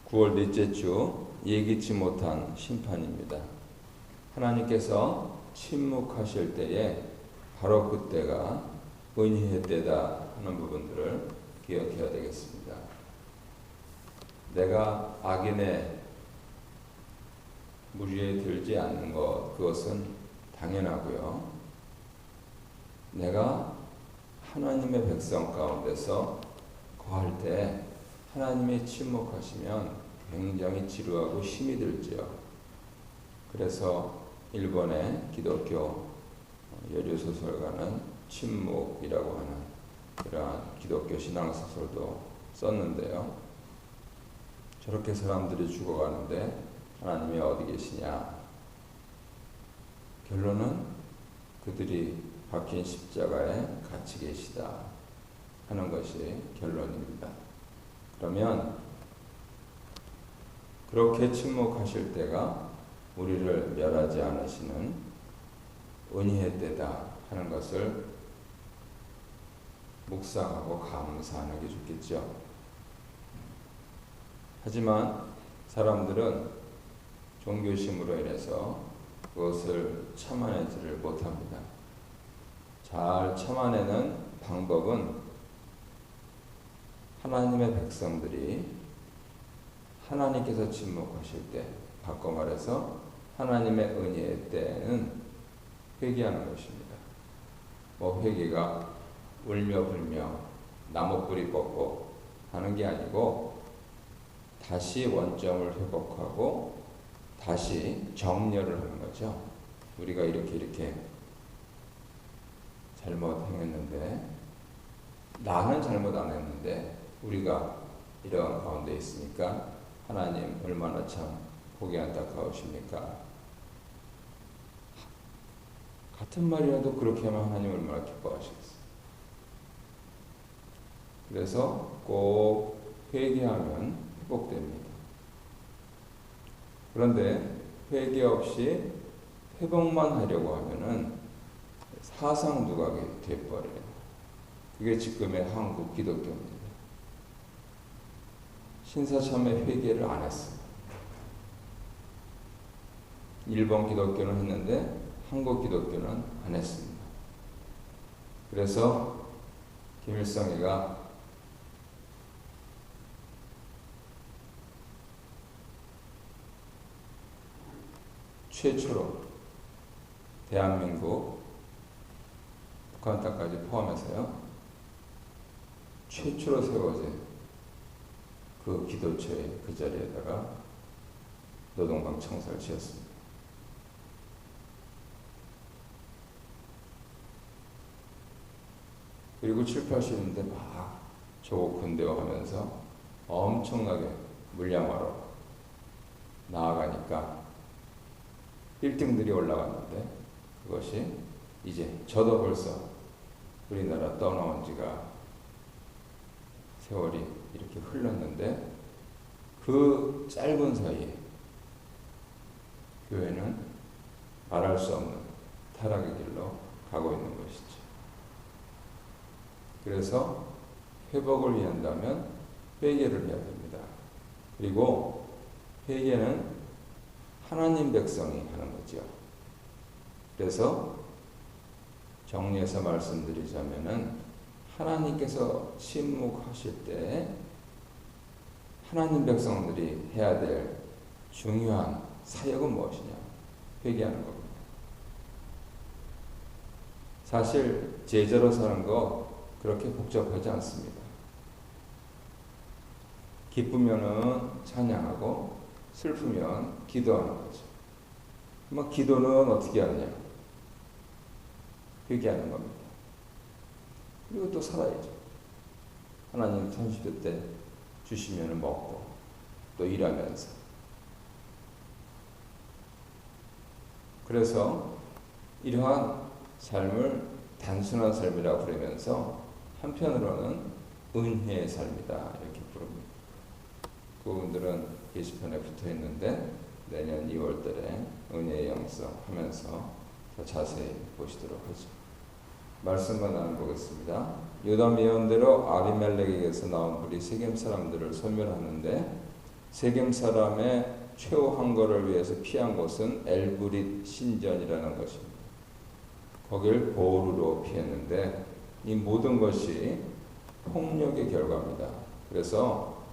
9월 넷째 주 예기치 못한 심판입니다. 하나님께서 침묵하실 때에 바로 그때가 은혜의 때다 하는 부분들을 기억해야 되겠습니다. 내가 악인의 무리에 들지 않는 것, 그것은 당연하고요. 내가 하나님의 백성 가운데서 거할 때 하나님의 침묵하시면 굉장히 지루하고 힘이 들지요. 그래서 일본의 기독교 여류소설가는 침묵이라고 하는 그러한 기독교 신앙소설도 썼는데요. 저렇게 사람들이 죽어가는데 하나님이 어디 계시냐? 결론은 그들이 박힌 십자가에 같이 계시다 하는 것이 결론입니다. 그러면 그렇게 침묵하실 때가 우리를 멸하지 않으시는 은혜의 때다 하는 것을 묵상하고 감사하는 게 좋겠죠. 하지만 사람들은 종교심으로 인해서 그것을 참아내지를 못합니다. 잘 참아내는 방법은 하나님의 백성들이 하나님께서 침묵하실 때, 바꿔 말해서 하나님의 은혜의 때는 회개하는 것입니다. 회개가 울며 불며 나무 뿌리 뻗고 하는 게 아니고 다시 원점을 회복하고 다시 정렬을 하는 거죠. 우리가 이렇게 잘못 행했는데, 나는 잘못 안 했는데 우리가 이런 가운데 있으니까 하나님 얼마나 참 보기 안타까우십니까? 같은 말이라도 그렇게 하면 하나님 얼마나 기뻐하시겠어요. 그래서 꼭 회개하면 회복됩니다. 그런데 회개 없이 회복만 하려고 하면은 사상두각이 되어버려요. 그게 지금의 한국 기독교입니다. 신사참회 회개를 안 했어요. 일본 기독교는 했는데 한국 기독교는 안 했습니다. 그래서 김일성이가 최초로 대한민국 북한 땅까지 포함해서요, 최초로 세워진 그 기도처의 그 자리에다가 노동방 청사를 지었습니다. 그리고 7, 80년대 막 조국 근대화하면서 엄청나게 물량화로 나아가니까 1등들이 올라갔는데, 그것이 이제 저도 벌써 우리나라 떠나온 지가 세월이 이렇게 흘렀는데, 그 짧은 사이에 교회는 말할 수 없는 타락의 길로 가고 있는 것이죠. 그래서 회복을 위한다면 회개를 해야 됩니다. 그리고 회개는 하나님 백성이 하는 거죠. 그래서 정리해서 말씀드리자면은, 하나님께서 침묵하실 때 하나님 백성들이 해야 될 중요한 사역은 무엇이냐? 회개하는 겁니다. 사실 제자로 사는 거 그렇게 복잡하지 않습니다. 기쁘면은 찬양하고 슬프면 기도하는 거죠. 기도는 어떻게 하느냐? 회개하는 겁니다. 그리고 또 살아야죠. 하나님 천시대 때 주시면 먹고 또 일하면서. 그래서 이러한 삶을 단순한 삶이라고 부르면서 한편으로는 은혜의 삶이다 이렇게 부릅니다. 그분들은 게시판에 붙어 있는데 내년 2월 달에 은혜의 영성 하면서 더 자세히 보시도록 하죠. 말씀만 나눠보겠습니다. 요담 예언대로 아비멜렉에게서 나온 불이 세겜 사람들을 소멸하는데 세겜 사람의 최후 항거를 위해서 피한 곳은 엘브릿 신전이라는 것입니다. 거길 보루로 피했는데 이 모든 것이 폭력의 결과입니다. 그래서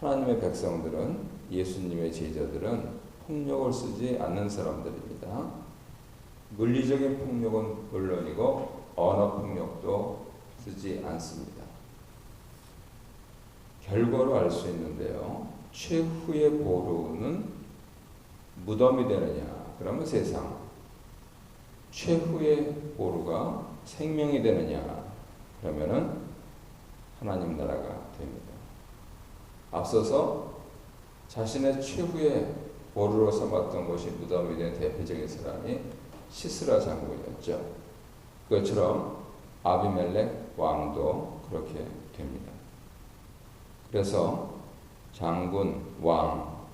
하나님의 백성들은, 예수님의 제자들은 폭력을 쓰지 않는 사람들입니다. 물리적인 폭력은 물론이고 언어 폭력도 쓰지 않습니다. 결과로 알 수 있는데요. 최후의 보루는 무덤이 되느냐? 그러면 세상. 최후의 보루가 생명이 되느냐? 그러면은 하나님 나라가 됩니다. 앞서서 자신의 최후의 보루로 삼았던 것이 무덤이 된 대표적인 사람이 시스라 장군이었죠. 그것처럼 아비멜렉 왕도 그렇게 됩니다. 그래서 장군, 왕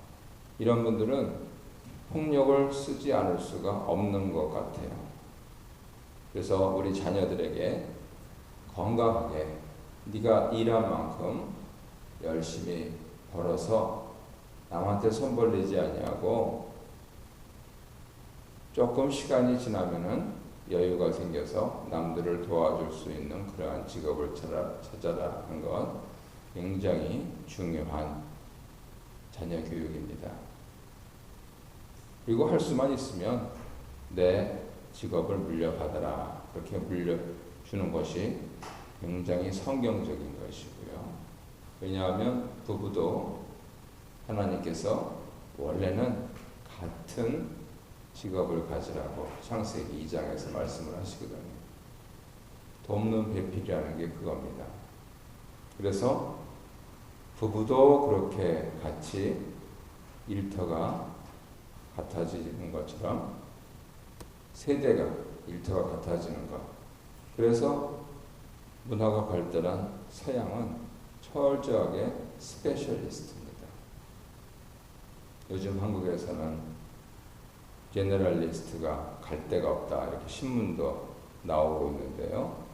이런 분들은 폭력을 쓰지 않을 수가 없는 것 같아요. 그래서 우리 자녀들에게 건강하게 네가 일한 만큼 열심히 벌어서 남한테 손 벌리지 아니하고 조금 시간이 지나면은 여유가 생겨서 남들을 도와줄 수 있는 그러한 직업을 찾아라 하는 것 굉장히 중요한 자녀 교육입니다. 그리고 할 수만 있으면 내 직업을 물려받아라. 그렇게 물려주는 것이 굉장히 성경적인 것이고요. 왜냐하면 부부도 하나님께서 원래는 같은 직업을 가지라고 창세기 2장에서 말씀을 하시거든요. 돕는 배필이라는 게 그겁니다. 그래서 부부도 그렇게 같이 일터가 같아지는 것처럼 세대가 일터가 같아지는 것. 그래서 문화가 발달한 서양은 철저하게 스페셜리스트입니다. 요즘 한국에서는 제너럴리스트가 갈 데가 없다 이렇게 신문도 나오고 있는데요.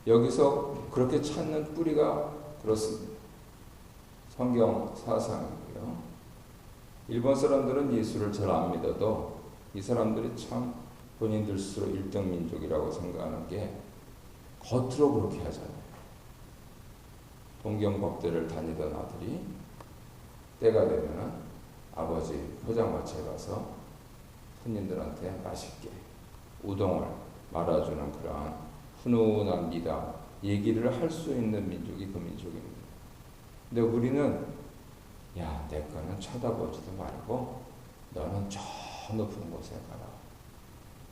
여기서 그렇게 찾는 뿌리가 그렇습니다. 성경 사상이고요. 일본 사람들은 예수를 잘 안 믿어도 이 사람들이 참 본인들 스스로 1등 민족이라고 생각하는 게 겉으로 그렇게 하잖아요. 동경법대를 다니던 아들이 때가 되면 아버지 포장마차에 가서 손님들한테 맛있게 우동을 말아주는 그러한 훈훈한 미담, 얘기를 할 수 있는 민족이 그 민족입니다. 근데 우리는 야, 내 거는 쳐다보지도 말고 너는 저 높은 곳에 가라.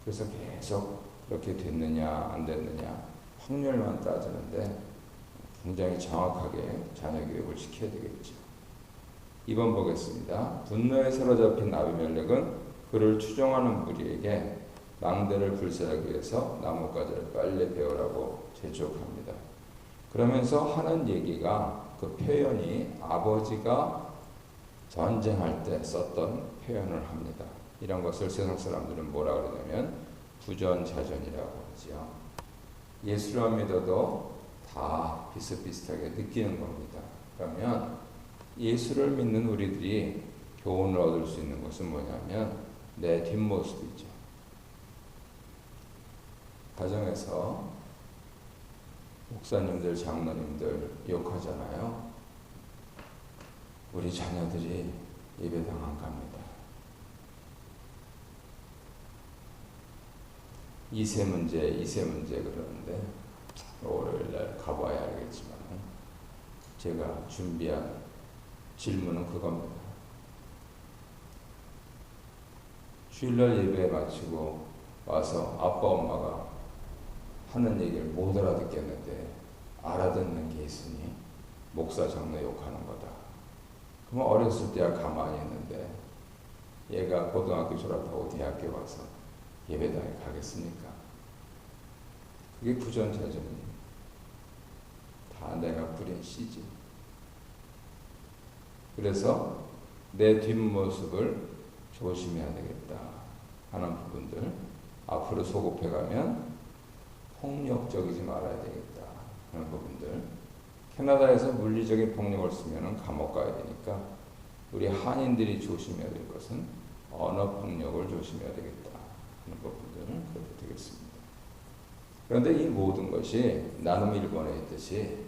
그래서 계속 그렇게 됐느냐 안 됐느냐 확률만 따지는데 굉장히 정확하게 자녀 교육을 시켜야 되겠죠. 2번 보겠습니다. 분노에 사로잡힌 아비멜렉은 그를 추종하는 무리에게 망대를 불살하기 위해서 나뭇가지를 빨리 베어라고 재촉합니다. 그러면서 하는 얘기가 그 표현이 아버지가 전쟁할 때 썼던 표현을 합니다. 이런 것을 세상 사람들은 뭐라 그러냐면 부전자전이라고 하죠. 예수를 안 믿어도 다 비슷비슷하게 느끼는 겁니다. 그러면 예수를 믿는 우리들이 교훈을 얻을 수 있는 것은 뭐냐면 내 뒷모습이죠. 가정에서 목사님들, 장로님들 욕하잖아요. 우리 자녀들이 예배당 안 갑니다. 2세 문제 그러는데 월요일날 가봐야 알겠지만 제가 준비한 질문은 그겁니다. 주일날 예배 마치고 와서 아빠 엄마가 하는 얘기를 못 알아듣겠는데 알아듣는 게 있으니 목사 장로 욕하는 거다. 그러면 어렸을 때야 가만히 있는데 얘가 고등학교 졸업하고 대학교 와서 예배당에 가겠습니까? 그게 부전자전이에요. 다 내가 뿌린 씨지. 그래서 내 뒷모습을 조심해야 되겠다 하는 부분들, 앞으로 소급해가면 폭력적이지 말아야 되겠다 하는 부분들. 캐나다에서 물리적인 폭력을 쓰면 감옥 가야 되니까 우리 한인들이 조심해야 될 것은 언어 폭력을 조심해야 되겠다 하는 부분들은 그렇게 되겠습니다. 그런데 이 모든 것이 나눔 1번에 있듯이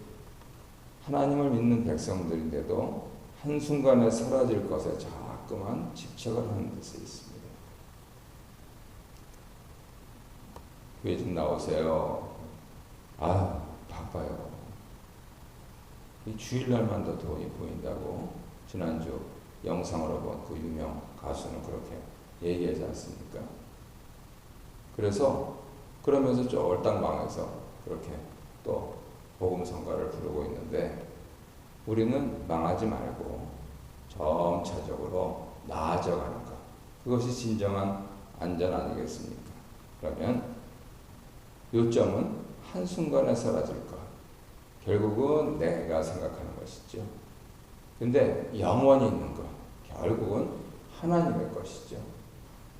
하나님을 믿는 백성들인데도 한순간에 사라질 것에 자꾸만 집착을 하는 데서 있습니다. 교회 좀 나오세요. 아, 바빠요. 이 주일날만 더 돈이 보인다고 지난주 영상으로 본 그 유명 가수는 그렇게 얘기하지 않습니까? 그래서 그러면서 쫄딱 망해서 그렇게 또 복음성가를 부르고 있는데 우리는 망하지 말고 점차적으로 나아져가는 것, 그것이 진정한 안전 아니겠습니까? 그러면 요점은 한순간에 사라질 것, 결국은 내가 생각하는 것이죠. 근데 영원히 있는 것, 결국은 하나님의 것이죠.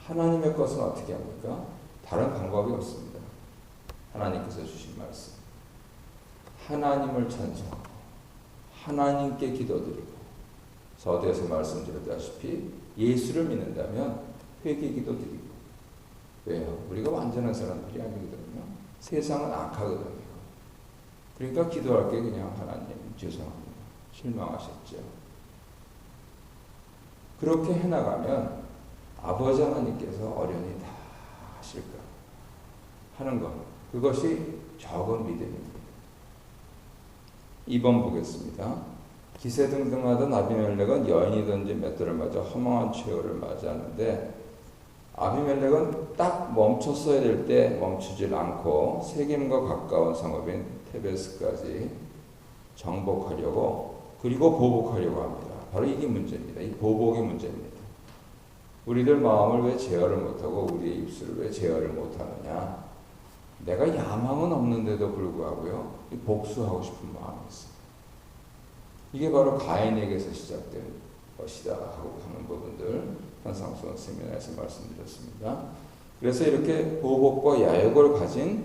하나님의 것은 어떻게 합니까? 다른 방법이 없습니다. 하나님께서 주신 말씀, 하나님을 찬송하고 하나님께 기도드리고, 서두에서 말씀드렸다시피 예수를 믿는다면 회개 기도드리고. 왜요? 우리가 완전한 사람들이 아니거든요. 세상은 악하거든요. 그러니까 기도할 게 그냥 하나님 죄송합니다, 실망하셨죠. 그렇게 해나가면 아버지 하나님께서 어련히 다 하실까 하는 것, 그것이 적은 믿음입니다. 2번 보겠습니다. 기세등등하던 아비멜렉은 여인이 던진 맷돌을 맞아 허망한 최후를 맞이하는데, 아비멜렉은 딱 멈췄어야 될 때 멈추질 않고 세겜과 가까운 성읍인 테베스까지 정복하려고, 그리고 보복하려고 합니다. 바로 이게 문제입니다. 이 보복이 문제입니다. 우리들 마음을 왜 제어를 못하고 우리의 입술을 왜 제어를 못하느냐? 내가 야망은 없는데도 불구하고요, 복수하고 싶은 마음이 있어요. 이게 바로 가인에게서 시작된 것이다 하고 하는 부분들 현상수원 세미나에서 말씀드렸습니다. 그래서 이렇게 보복과 야욕을 가진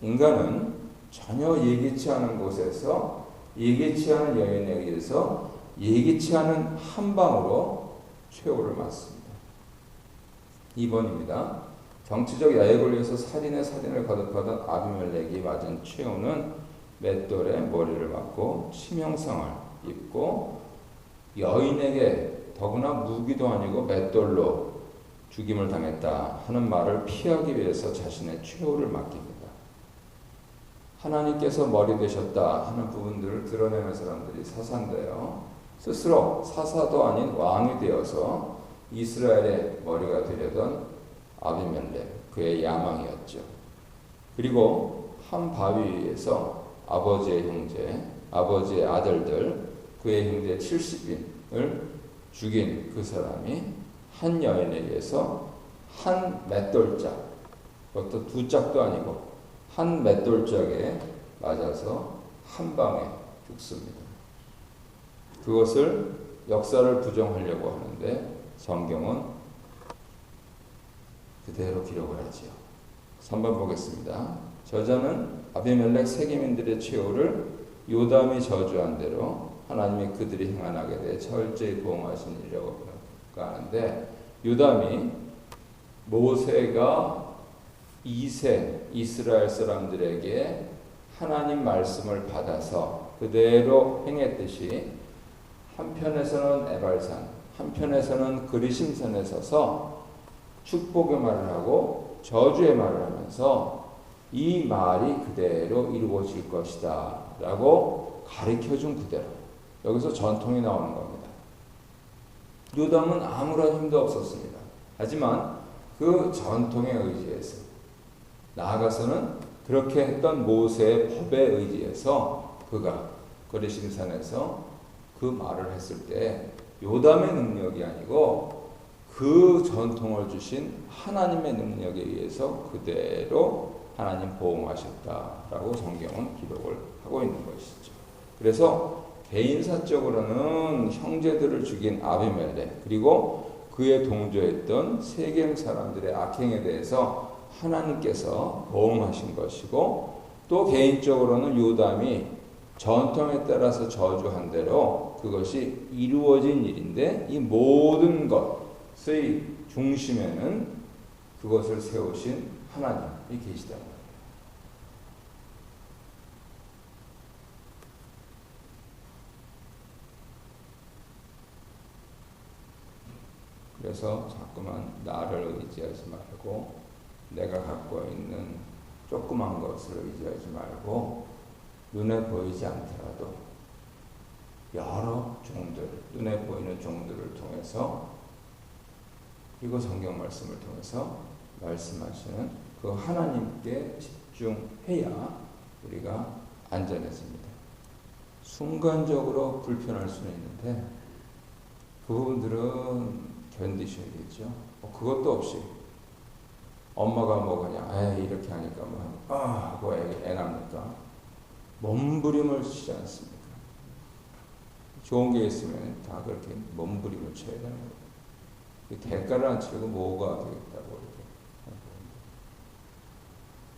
인간은 전혀 예기치 않은 곳에서, 예기치 않은 여인에 의해서 예기치 않은 한 방으로 최후를 맞습니다. 2번입니다. 정치적 야욕을 위해서 살인을 거듭하던 아비멜렉이 맞은 최후는 맷돌에 머리를 맞고 치명상을 입고, 여인에게 더구나 무기도 아니고 맷돌로 죽임을 당했다 하는 말을 피하기 위해서 자신의 최후를 맡깁니다. 하나님께서 머리 되셨다 하는 부분들을 드러내는 사람들이 사사인데요, 스스로 사사도 아닌 왕이 되어서 이스라엘의 머리가 되려던 아비멜렉, 그의 야망이었죠. 그리고 한 바위 위에서 아버지의 형제, 아버지의 아들들, 그의 형제 70인을 죽인 그 사람이 한 여인에 의해서 한 맷돌짝, 그것도 두 짝도 아니고 한 맷돌짝에 맞아서 한 방에 죽습니다. 그것을 역사를 부정하려고 하는데 성경은 그대로 기록을 하지요. 3번 보겠습니다. 저자는 아비멜렉 세겜인들의 최후를 요담이 저주한 대로 하나님이 그들이 행한 악에 대해 철저히 보응하신 일이라고 하는데, 요담이 모세가 2세 이스라엘 사람들에게 하나님 말씀을 받아서 그대로 행했듯이 한편에서는 에발산, 한편에서는 그리심산에 서서 축복의 말을 하고 저주의 말을 하면서 이 말이 그대로 이루어질 것이다 라고 가르쳐준 그대로, 여기서 전통이 나오는 겁니다. 요담은 아무런 힘도 없었습니다. 하지만 그 전통에 의지해서, 나아가서는 그렇게 했던 모세의 법에 의지해서 그가 그리심산에서 그 말을 했을 때 요담의 능력이 아니고 그 전통을 주신 하나님의 능력에 의해서 그대로 하나님 보응하셨다라고 성경은 기록을 하고 있는 것이죠. 그래서 개인사적으로는 형제들을 죽인 아비멜렉, 그리고 그의 동조했던 세겜 사람들의 악행에 대해서 하나님께서 보응하신 것이고, 또 개인적으로는 요담이 전통에 따라서 저주한 대로 그것이 이루어진 일인데 이 모든 것의 중심에는 그것을 세우신 하나님이 계시다. 그래서 자꾸만 나를 의지하지 말고 내가 갖고 있는 조그만 것을 의지하지 말고 눈에 보이지 않더라도 여러 종들, 눈에 보이는 종들을 통해서 그리고 성경 말씀을 통해서 말씀하시는 그 하나님께 집중해야 우리가 안전해집니다. 순간적으로 불편할 수는 있는데 그 부분들은 견디셔야겠죠. 그것도 없이 엄마가 뭐 그냥 이렇게 하니까 하고 애납니까? 몸부림을 치지 않습니까? 좋은 게 있으면 다 그렇게 몸부림을 쳐야 되는 거예요. 대가를 안 치고 뭐가 되겠다고 이렇게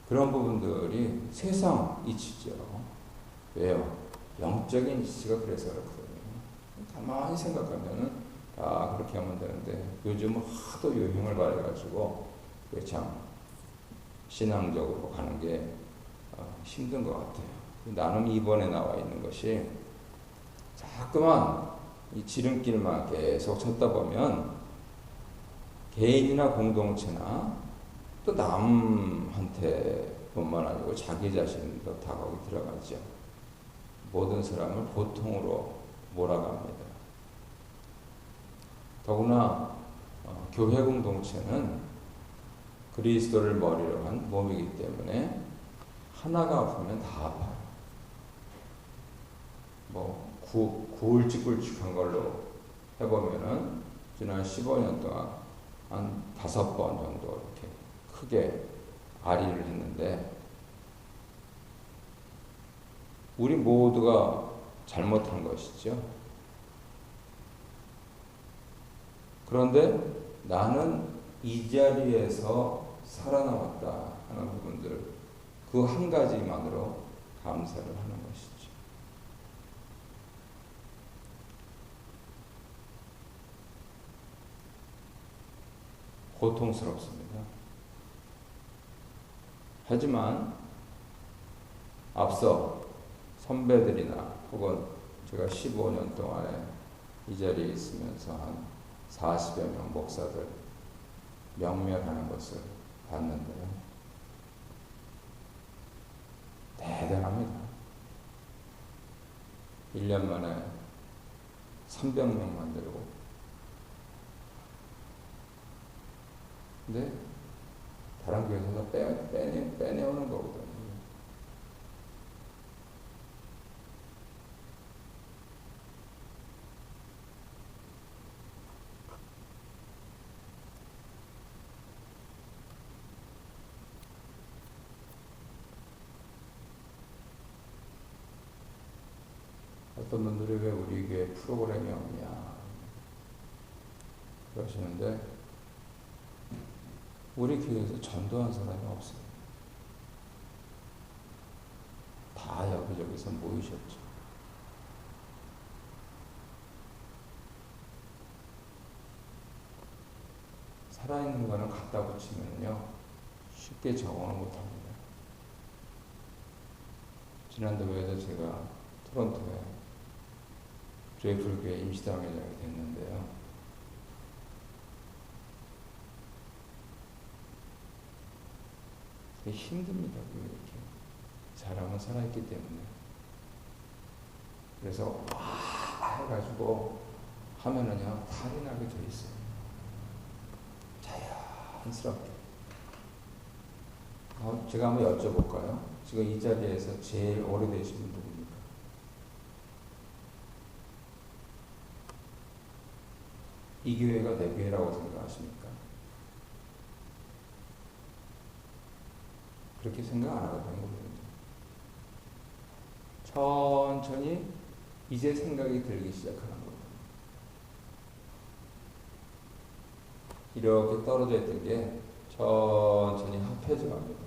그런 부분들이 세상 이치죠. 왜요? 영적인 이치가 그래서 그렇거든요. 가만히 생각하면은 다 그렇게 하면 되는데 요즘은 하도 유행을 받아가지고 참 신앙적으로 가는 게 힘든 것 같아요. 나는 이번에 나와 있는 것이 자꾸만 이 지름길만 계속 쳤다 보면 개인이나 공동체나 또 남한테 뿐만 아니고 자기 자신도 다 거기 들어가죠. 모든 사람을 보통으로 몰아갑니다. 더구나 교회 공동체는 그리스도를 머리로 한 몸이기 때문에 하나가 아프면 다 아파요. 굵직굵직한 걸로 해보면은 지난 15년 동안 한 5번 정도 이렇게 크게 아리를 했는데 우리 모두가 잘못한 것이죠. 그런데 나는 이 자리에서 살아남았다 하는 부분들 그 한 가지만으로 감사를 하는 것이죠. 고통스럽습니다. 하지만 앞서 선배들이나 혹은 제가 15년 동안에 이 자리에 있으면서 한 40여 명 목사들 명멸하는 것을 봤는데요. 대단합니다. 1년 만에 300명 만들고 근데 다른 교회에서 빼내오는 거거든요. 어떤 분들이 왜 우리 교회 프로그램이 없냐 그러시는데 우리 교회에서 전도한 사람이 없어요. 다 여기저기서 모이셨죠. 살아있는 거는 갖다 붙이면요 쉽게 적응을 못합니다. 지난주에도 제가 토론토에 저희 불교의 임시당회장이 됐는데요. 힘듭니다. 이렇게 사람은 살아있기 때문에. 그래서 와 해가지고 하면은요 탈이 나게 돼 있어요. 자연스럽게. 제가 한번 여쭤볼까요? 지금 이 자리에서 제일 오래되신 분 누굽니까? 이 교회가 내 교회라고 생각하십니까? 그렇게 생각 안 하고 되는 거거든요. 천천히 이제 생각이 들기 시작하는 거예요. 이렇게 떨어져 있던 게 천천히 합해져 갑니다.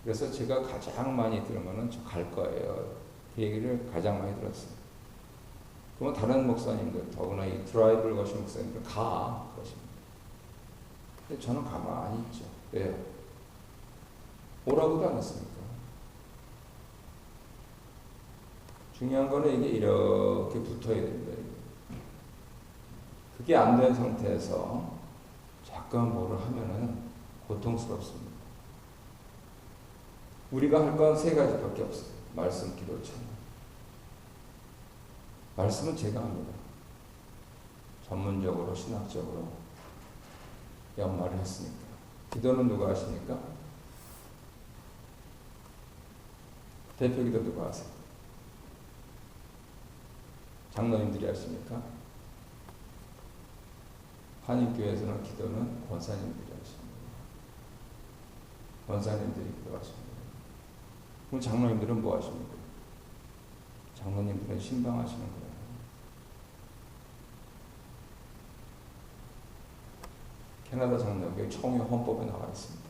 그래서 제가 가장 많이 들은 거는 저 갈 거예요. 그 얘기를 가장 많이 들었어요. 그러면 다른 목사님들, 더구나 이 드라이브를 거신 목사님들 가 그러십니다. 근데 저는 가만히 있죠. 왜요? 오라고도 안 했으니까. 중요한 거는 이게 이렇게 붙어야 됩니다. 그게 안 된 상태에서 잠깐 뭐를 하면은 고통스럽습니다. 우리가 할 건 세 가지밖에 없어요. 말씀, 기도, 찬양. 말씀은 제가 합니다. 전문적으로, 신학적으로 연말을 했으니까. 기도는 누가 하십니까? 대표 기도 누가 하세요? 장로님들이 하십니까? 한인교회에서는 기도는 권사님들이 하십니다. 권사님들이 기도하십니다. 그럼 장로님들은 뭐 하십니까? 장로님들은 신방하시는 거예요. 캐나다 장로교회 총회 헌법에 나와 있습니다.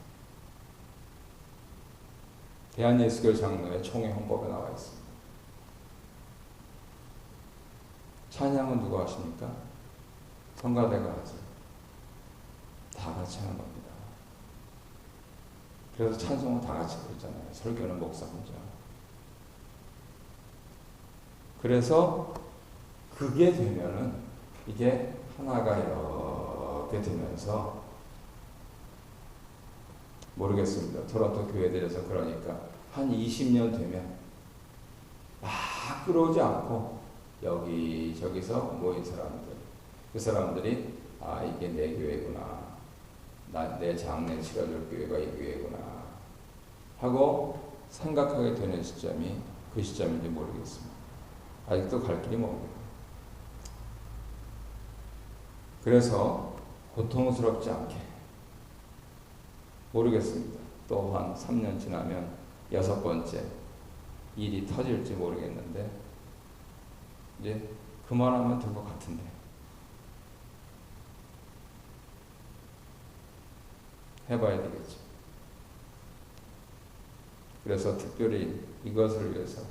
대한예수교 장로회 총회 헌법에 나와 있습니다. 찬양은 누가 하십니까? 성가대가 하죠. 다 같이 하는 겁니다. 그래서 찬송은 다 같이 부르잖아요. 설교는 목사 혼자. 그래서 그게 되면은 이게 하나가 이렇게 되면서 모르겠습니다. 토론토 교회들에서 그러니까 한 20년 되면 막 끌어오지 않고 여기저기서 모인 사람들, 그 사람들이 아 이게 내 교회구나, 내 장래 치러줄 교회가 이 교회구나 하고 생각하게 되는 시점이 그 시점인지 모르겠습니다. 아직도 갈 길이 멉니다. 그래서 고통스럽지 않게 모르겠습니다. 또 한 3년 지나면 6번째 일이 터질지 모르겠는데 이제 그만하면 될 것 같은데 해봐야 되겠죠. 그래서 특별히 이것을 위해서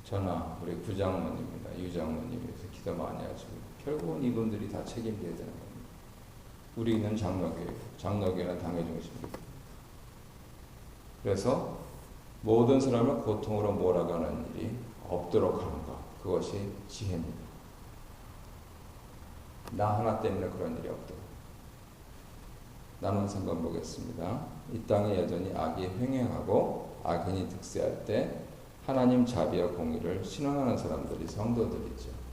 저나 우리 부장모님이나 유장모님 위해서 기도 많이 하시고 결국은 이분들이 다 책임져야 되는 겁니다. 우리는 장로교회, 장로교회는 당회 중심입니다. 그래서 모든 사람을 고통으로 몰아가는 일이 없도록 하는 것, 그것이 지혜입니다. 나 하나 때문에 그런 일이 없도록. 나눈 성경 보겠습니다. 이 땅에 여전히 악이 횡행하고 악인이 득세할 때 하나님 자비와 공의를 신원하는 사람들이 성도들이죠.